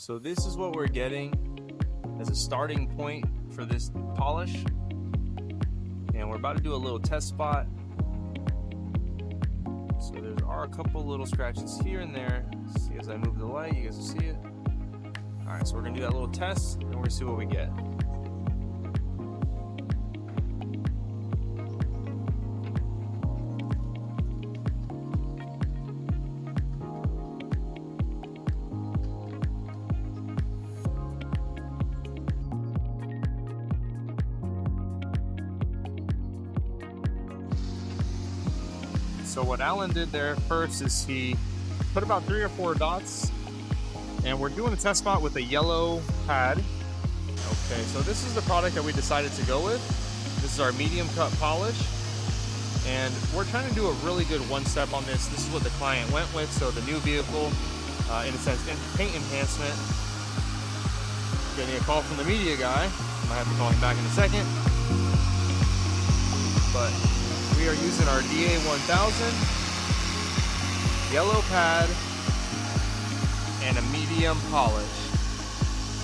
So this is what we're getting as a starting point for this polish. And we're about to do a little test spot. So there are a couple little scratches here and there. See, as I move the light, you guys will see it. All right, so we're gonna do that little test and we're gonna see what we get. So what Alan did there first is he put about 3 or 4 dots, and we're doing a test spot with a yellow pad. Okay, so this is the product that we decided to go with. This is our medium cut polish, and we're trying to do a really good one-step on this. This is what the client went with, so the new vehicle, in a sense, paint enhancement. Getting a call from the media guy. I might have to call him back in a second. But we are using our DA1000, yellow pad, and a medium polish.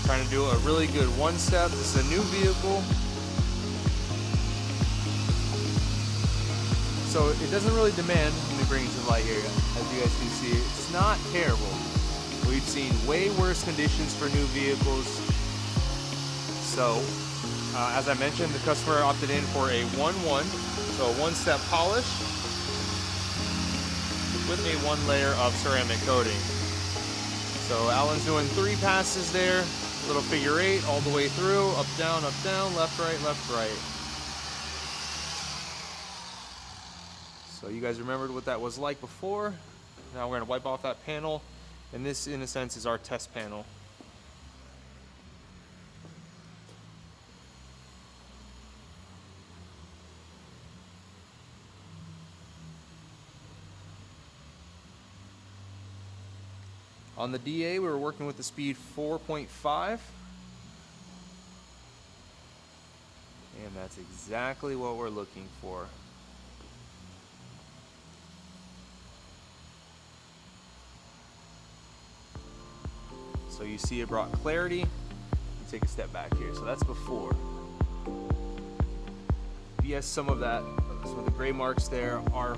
Trying to do a really good one step. This is a new vehicle. So it doesn't really demand, let me bring it to the light here, as you guys can see, it's not terrible. We've seen way worse conditions for new vehicles. So, as I mentioned, the customer opted in for a 1-1. So a one-step polish with a 1 layer of ceramic coating. So Alan's doing 3 passes there, little figure 8 all the way through, up, down, left, right, left, right. So you guys remembered what that was like before. Now we're gonna wipe off that panel, and this, in a sense, is our test panel. On the DA, we were working with the speed 4.5. And that's exactly what we're looking for. So you see it brought clarity. You take a step back here. So that's before. Yes, some of that, some of the gray marks there are,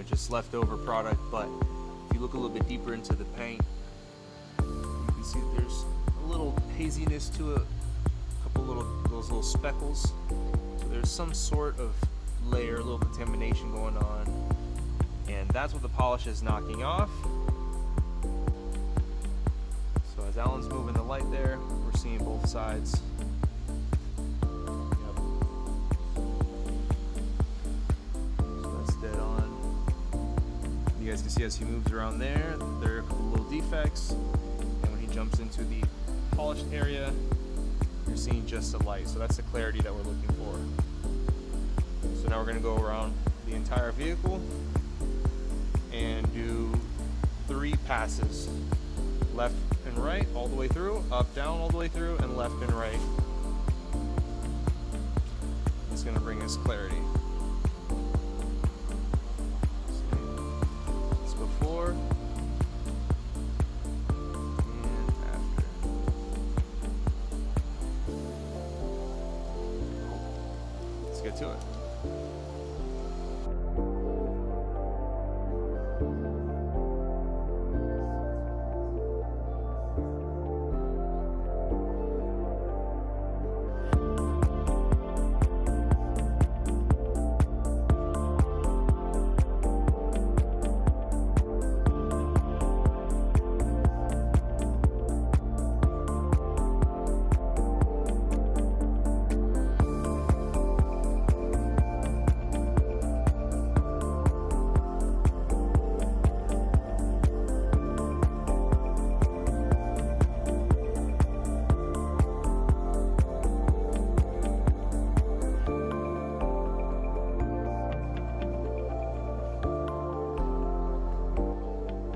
just leftover product, but if you look a little bit deeper into the paint, you can see that there's a little haziness to it, a couple those little speckles. So there's some sort of layer, a little contamination going on, and that's what the polish is knocking off. So as Alan's moving the light there, we're seeing both sides. Yep. So that's dead on. You guys can see as he moves around there are a couple little defects, and when he jumps into the polished area, you're seeing just the light. So that's the clarity that we're looking for. So now we're going to go around the entire vehicle and do 3 passes, left and right all the way through, up, down all the way through, and left and right. It's going to bring us clarity. Before and after. Let's get to it.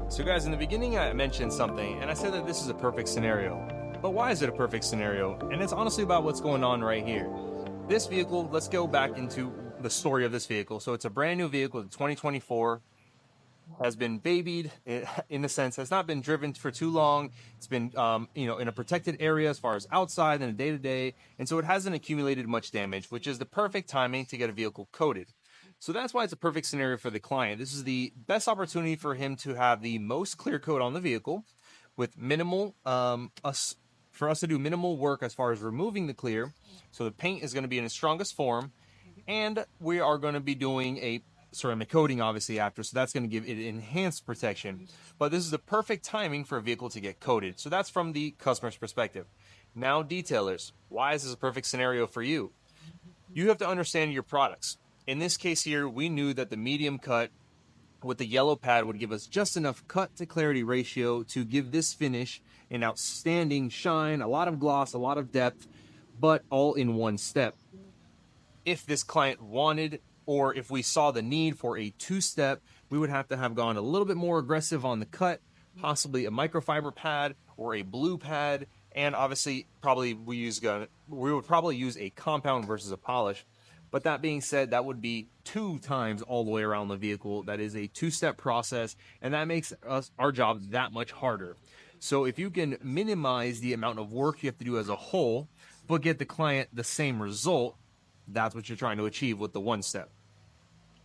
So guys, in the beginning I mentioned something, and I said that this is a perfect scenario. But why is it a perfect scenario? And it's honestly about what's going on right here. This vehicle, let's go back into the story of this vehicle. So it's a brand new vehicle, 2024. has been babied, in a sense, has not been driven for too long. It's been, in a protected area as far as outside and a day to day. And so it hasn't accumulated much damage, which is the perfect timing to get a vehicle coated. So that's why it's a perfect scenario for the client. This is the best opportunity for him to have the most clear coat on the vehicle with minimal, for us to do minimal work as far as removing the clear. So the paint is going to be in its strongest form, and we are going to be doing a ceramic coating obviously after, so that's going to give it enhanced protection. But this is the perfect timing for a vehicle to get coated. So that's from the customer's perspective. Now, detailers, why is this a perfect scenario for you? You have to understand your products. In this case here, we knew that the medium cut with the yellow pad would give us just enough cut to clarity ratio to give this finish an outstanding shine, a lot of gloss, a lot of depth, but all in one step. If this client wanted, or if we saw the need for a two-step, we would have to have gone a little bit more aggressive on the cut, possibly a microfiber pad or a blue pad, and obviously probably we would probably use a compound versus a polish. But that being said, that would be 2 times all the way around the vehicle. That is a two-step process, and that makes our job that much harder. So if you can minimize the amount of work you have to do as a whole, but get the client the same result, that's what you're trying to achieve with the one step.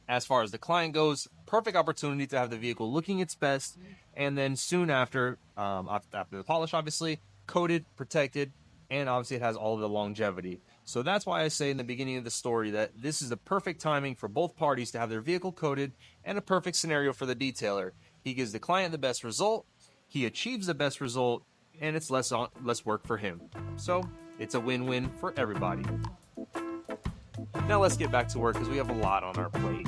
As far as the client goes, perfect opportunity to have the vehicle looking its best, and then soon after the polish, obviously, coated, protected, and obviously it has all of the longevity. So that's why I say in the beginning of the story that this is the perfect timing for both parties to have their vehicle coated, and a perfect scenario for the detailer. He gives the client the best result, he achieves the best result, and it's less work for him. So it's a win-win for everybody. Now let's get back to work because we have a lot on our plate.